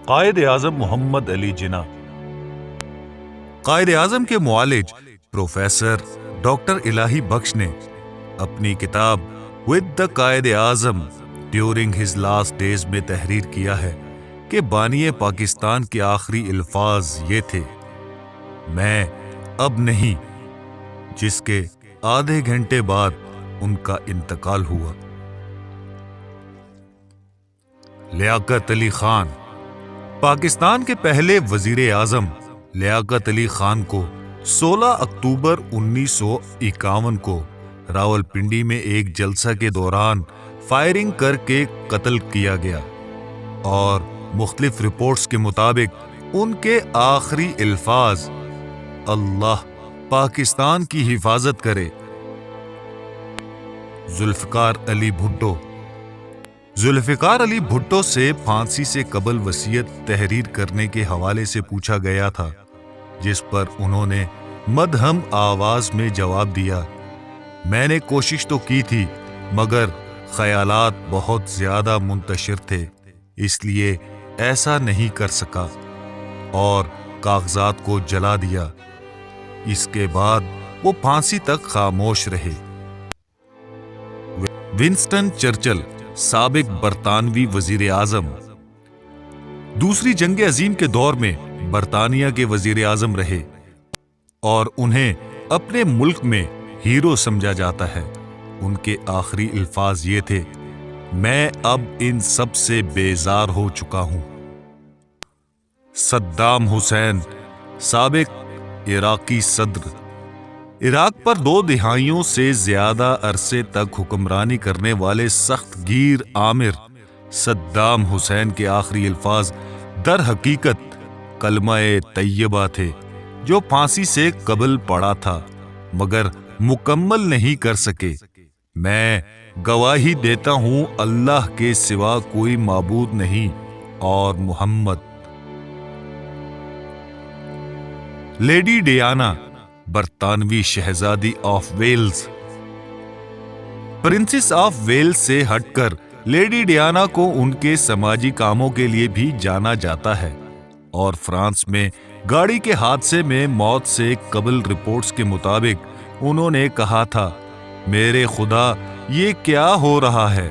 قائد اعظم محمد علی جناح۔ قائد اعظم کے معالج professor doctor الہی بخش نے اپنی کتاب with the Quaid Azam during his last days میں تحریر کیا ہے کہ بانی پاکستان کے آخری الفاظ یہ تھے: میں اب نہیں، جس کے آدھے گھنٹے بعد ان کا انتقال ہوا۔ لیاقت علی خان۔ پاکستان کے پہلے وزیر اعظم لیاقت علی خان کو 16 اکتوبر 1951 کو راولپنڈی میں ایک جلسہ کے دوران فائرنگ کر کے قتل کیا گیا، اور مختلف رپورٹس کے مطابق ان کے آخری الفاظ اللہ پاکستان کی حفاظت کرے۔ ذوالفقار علی بھٹو۔ ذوالفقار علی بھٹو سے پھانسی سے قبل وصیت تحریر کرنے کے حوالے سے پوچھا گیا تھا، جس پر انہوں نے مدھم آواز میں جواب دیا: میں نے کوشش تو کی تھی، مگر خیالات بہت زیادہ منتشر تھے، اس لیے ایسا نہیں کر سکا، اور کاغذات کو جلا دیا۔ اس کے بعد وہ پھانسی تک خاموش رہے۔ ونسٹن چرچل، سابق برطانوی وزیر اعظم۔ دوسری جنگ عظیم کے دور میں برطانیہ کے وزیر اعظم رہے اور انہیں اپنے ملک میں ہیرو سمجھا جاتا ہے۔ ان کے آخری الفاظ یہ تھے: میں اب ان سب سے بیزار ہو چکا ہوں۔ صدام حسین، سابق عراقی صدر۔ عراق پر 2 دہائیوں سے زیادہ عرصے تک حکمرانی کرنے والے سخت گیر آمر صدام حسین کے آخری الفاظ در حقیقت کلمہ طیبہ تھے، جو پھانسی سے قبل پڑا تھا مگر مکمل نہیں کر سکے: میں گواہی دیتا ہوں اللہ کے سوا کوئی معبود نہیں، اور محمد۔ لیڈی ڈیانا، برطانوی شہزادی of Wales. Princess of Wales سے ہٹ کر لیڈی ڈیانا کو ان کے سماجی کاموں کے لیے بھی جانا جاتا ہے، اور فرانس میں گاڑی کے حادثے میں موت سے قبل رپورٹس کے مطابق انہوں نے کہا تھا: میرے خدا، یہ کیا ہو رہا ہے؟